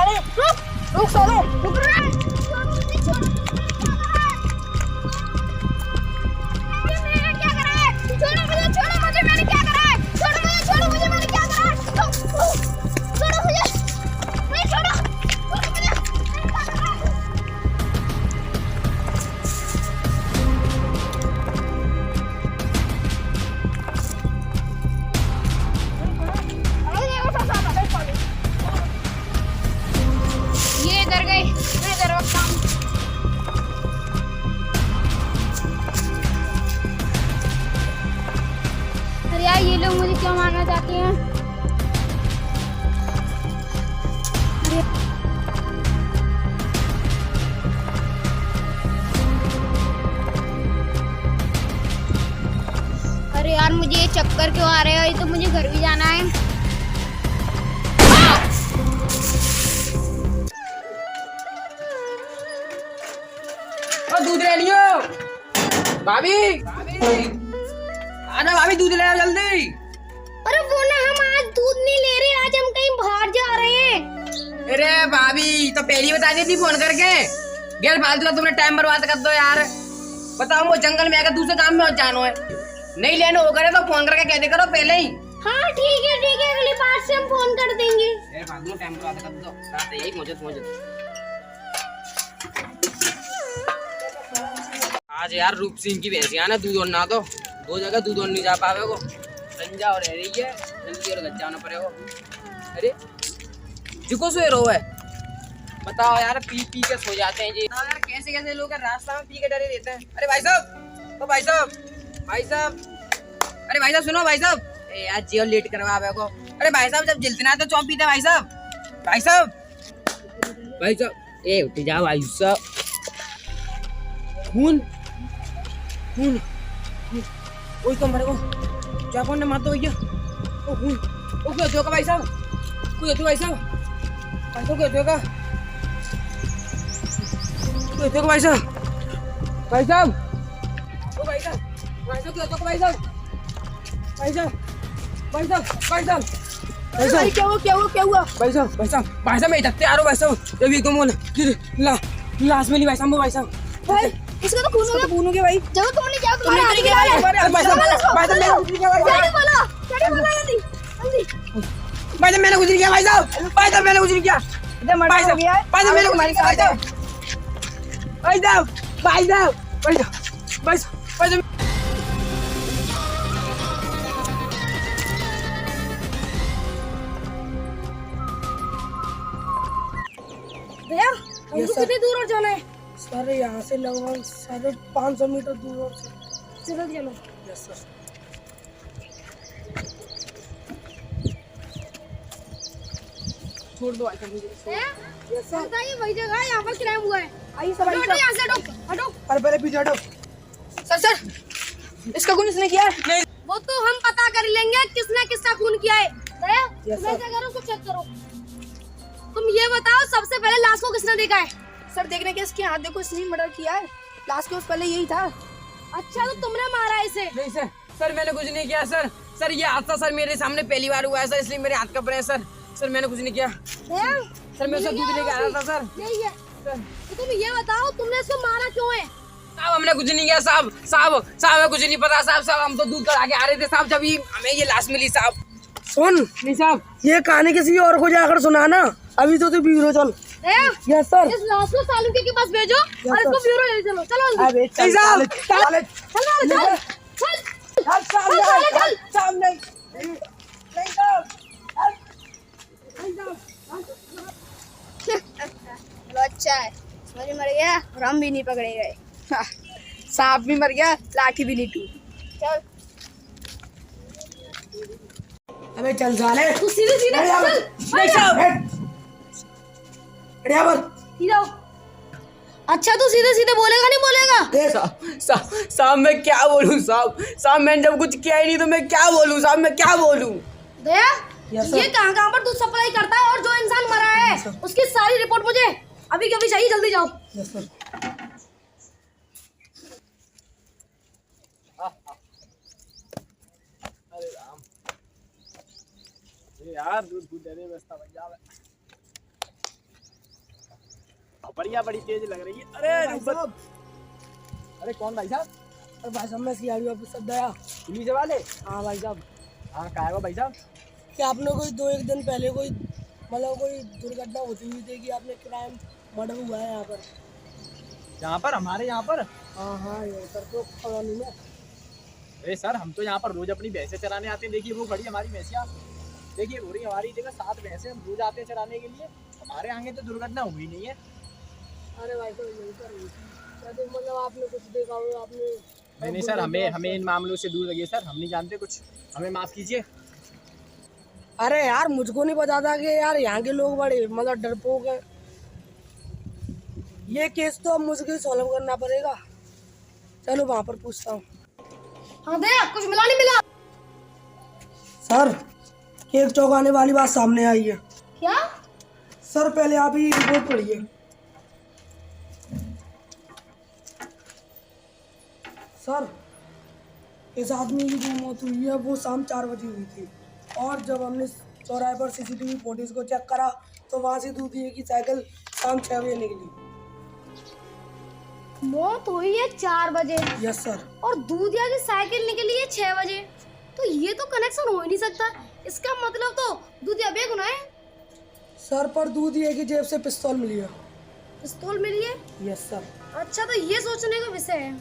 साले रुक रुक साले रुक रहा है। ये इधर गए, मैं इधर रखता हूँ। अरे यार ये लोग मुझे क्यों मारना चाहते हैं? अरे यार मुझे ये चक्कर क्यों आ रहे हैं? ये तो मुझे घर भी जाना है। दूध ले लियो भाभी, आना भाभी, दूध ले आओ जल्दी। अरे वो ना, हम आज दूध नहीं ले रहे, आज हम कहीं बाहर जा रहे हैं। अरे भाभी तो पहले बता दी थी फोन करके, गैर फालतू का तुमने टाइम बर्बाद कर दो यार। बताओ वो जंगल में आकर दूसरे काम में जानो है, नहीं लेने हो करे तो फोन करके कह दे करो पहले ही। हाँ ठीक है, अगली बार से हम फोन कर देंगे। गैर फालतू का टाइम बर्बाद कर दो, रात यही पहुंचे। आज यार रूप सिंह की भैंसिया ना दूध और ना दो जगह दूध और नहीं जा पावे को, संजा और रह रही है, जल्दी और घर जाना पड़ेगा। अरे जिको सोए रो है, बताओ यार, पी पी के सो जाते हैं जी यार। कैसे लोग रास्ता में पी के डरे रहते हैं। अरे भाई साहब, ओ भाई साहब, अरे भाई साहब सुनो भाई साहब, यार जेल लेट करवा को। अरे भाई साहब जब जलते ना तो चौंक पीते भाई साहब, ए उठ जाओ भाई साहब। खून ओए तो मेरे को जापान ने मारता भैया। ओ खून, ओ क्या होगा भाई साहब, कोई होगा भाई साहब, क्या होगा भाई साहब, ओ भाई साहब, ओ भाई साहब, क्या होगा भाई साहब, क्या हुआ भाई साहब मैं इधर आ रहा हूँ भाई साहब, जब एकदम लाश मिली भाई साहब, भाई इसका तो खून हो गया भाई। जब तुमने क्या भाई साहब मैंने कुछ नहीं किया भाई साहब मैंने कुछ नहीं किया भैया हमको कितनी दूर और जाना है? सर यहाँ से लगभग 550 मीटर दूर और चलो। Yes sir. छोड़ दो आइटम मुझे। Yes sir. ये वही जगह है, यहाँ पर क्राइम हुआ है। आइए सब आइए। यहाँ से हटो। अरे पहले पीछे हटो। सर इसका खून इसने किया है? वो तो हम पता कर लेंगे किसने किसका खून किया है। तुम ऐसा करो, उसको चेक करो। तुम ये बताओ सबसे पहले लाश को किसने देखा है? सर देखने के इसके हाथ देखो, इसने मर्डर किया है। लास्ट के उस पहले यही था। अच्छा तो तुमने मारा इसे? नहीं सर मैंने कुछ नहीं किया सर ये हादसा सर मेरे सामने पहली बार हुआ है सर, इसलिए मेरे हाथ कप रहे हैं सर मैंने कुछ नहीं किया सर मैं उसका दूध लेके आ रहा था सर। यही है तो तुम ये बताओ तुमने इसको मारा क्यों है? साहब हमने कुछ नहीं किया साहब हमें कुछ नहीं पता साहब हम तो दूध कर आगे आ रहे थे साहब, जब हमें ये लाश मिली साहब। सुन नहीं साहब, ये कहानी किसी और को जाकर सुनाना, अभी तो तू ब्यूरो चल। Yes sir. इस लाश को सालुके के पास भेजो और इसको ब्यूरो ले चलो। चलो अबे नहीं साहब, अच्छा है, समझ मर गया और हम भी नहीं पकड़े गए। सांप भी मर गया, लाठी भी नहीं टूटी। चल अबे चल साले, तू सीधे सीधे चल। नहीं साहब सीधा। अच्छा तू सीधे सीधे बोलेगा नहीं बोलेगा? साहब मैं क्या बोलूं साहब मैंने जब कुछ किया ही नहीं तो मैं क्या बोलूं साहब, मैं क्या बोलूं? दया ये कहाँ पर दूध सप्लाई करता है और जो इंसान मरा है उसकी सारी रिपोर्ट मुझे अभी कभी चाहिए, जल्दी जाओ। Yes sir. अरे राम, यार दूध दे दे व्यवस्था बन जावे। बढ़िया, बड़ी तेज लग रही है। अरे भाई रुक। साहब, अरे कौन भाई साहब? अरे भाई साहब मैं सीआरपी ऑफिसर दया। पुलिस वाले? हाँ भाई साहब, हाँ, कहा है भाई साहब? कि आपने कोई 2-1 दिन पहले कोई मतलब कोई दुर्घटना होती हुई थी कि आपने क्राइम मर्डर हुआ है यहाँ पर। यहाँ पर, हमारे यहाँ पर? हाँ हाँ, ये सर तो कॉलोनी में। अरे सर, हम तो यहाँ पर रोज अपनी भैंसें चराने आते हैं। देखिए वो खड़ी हमारी भैंसिया, देखिए हो रही हमारी जगह 7 भैंसें, हम रोज आते हैं चराने के लिए। हमारे आगे तो दुर्घटना हुई नहीं है। अरे भाई साहब यही कर रही थी। शायद मतलब आपने कुछ देखा हो, आपने नहीं सर, हमें इन मामलों से दूर रहिए सर, हम नहीं जानते कुछ, हमें माफ कीजिए। अरे यार मुझको नहीं पता था कि यार यहाँ के लोग बड़े मतलब डरपोक हैं। ये केस तो अब मुझको सॉल्व करना पड़ेगा। चलो वहाँ पर पूछता हूँ। हाँ दया, कुछ मिला नहीं मिला? सर, केक चौंकाने वाली बात सामने आई है। क्या? सर पहले आप ही रिपोर्ट पढ़िए। सर, इस आदमी की जो मौत हुई है वो शाम 4 बजे हुई थी, और जब हमने चौराहे पर सीसीटीवी फुटेज को चेक करा तो वहाँ से दूधिया की साइकिल शाम 6 बजे निकली। मौत हुई है 4 बजे यस सर। और दूधिया की साइकिल निकली है 6 बजे, तो ये तो कनेक्शन हो ही नहीं सकता। इसका मतलब तो दूधिया बेगुनाह है। सर, पर दूधिया की जेब से पिस्तौल मिली है। पिस्तौल मिली है? Yes sir. अच्छा, तो ये सोचने का विषय है।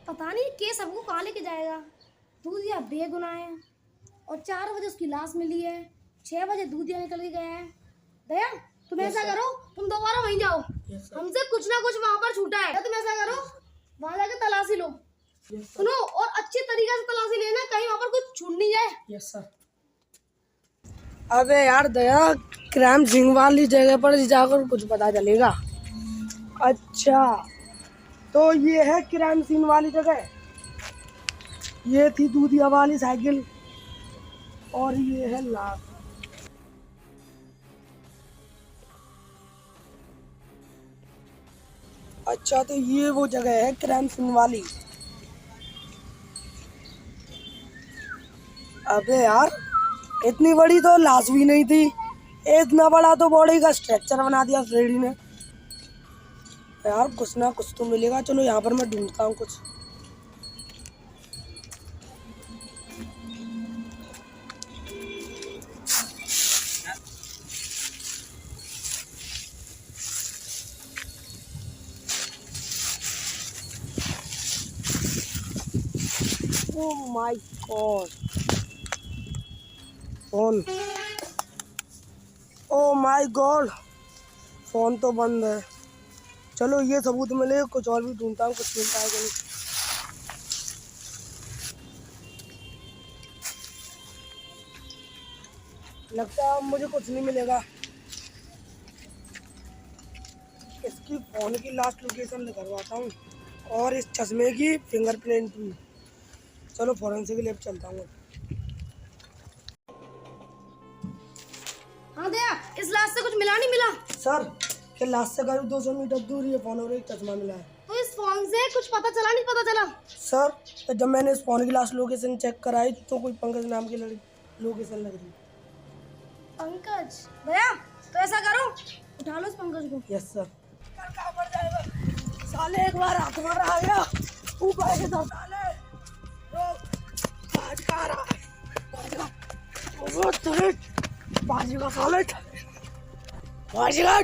पता नहीं केस हमको कहाँ लेके जाएगा। दूधिया बेगुनाह है और 4 बजे उसकी लाश मिली है, 6 बजे दूधिया निकल के गया है। दया, तुम ऐसा करो, तुम दोबारा वहीं जाओ। हमसे कुछ ना कुछ वहाँ पर छूटा है। तुम ऐसा करो, वहाँ जाके तलाशी लो। सुनो, और अच्छी तरीके से तलाशी लेना, कहीं वहाँ पर कुछ छूट नहीं जाए। Yes sir. अबे यार दया, क्राइम सिंह वाली जगह पर जाकर कुछ पता चलेगा। अच्छा, तो ये है क्राइम सीन वाली जगह। ये थी दूधिया वाली साइकिल और ये है लाश। अच्छा, तो ये वो जगह है क्राइम सीन वाली। अबे यार, इतनी बड़ी तो लाश भी नहीं थी, इतना बड़ा तो बॉडी का स्ट्रक्चर बना दिया फ्रेडी ने। यार कुछ ना कुछ तो मिलेगा। चलो यहाँ पर मैं ढूंढता हूँ कुछ। Oh my God, phone. Oh my God, phone तो बंद है। चलो ये सबूत मिले, कुछ और भी ढूंढता हूँ, कुछ मिलता है कि नहीं। लगता है मुझे कुछ नहीं मिलेगा। इसकी फोन की लास्ट लोकेशन निकलवाता हूँ और इस चश्मे की फिंगरप्रिंट भी। चलो फॉरेंसिक लैब चलता हूँ। हाँ दया, इस लाश से कुछ मिला नहीं मिला? सर, के लाश से करीब 200 मीटर दूर ये फोन और एक चश्मा मिला है। तो इस फोन से कुछ पता चला नहीं पता चला? सर, तो जब मैंने इस फोन की लास्ट लोकेशन चेक कराई तो कोई पंकज नाम की लोकेशन लग रही। पंकज? दया, तो ऐसा करो, उठा लो इस पंकज को। Yes sir. कहाँ पड़ जाएगा साले, एक बार हाथ मार आ गया ऊपर से तो साले। आज कहाँ रहा है? वो तेरे बाजी का साले, बाजी का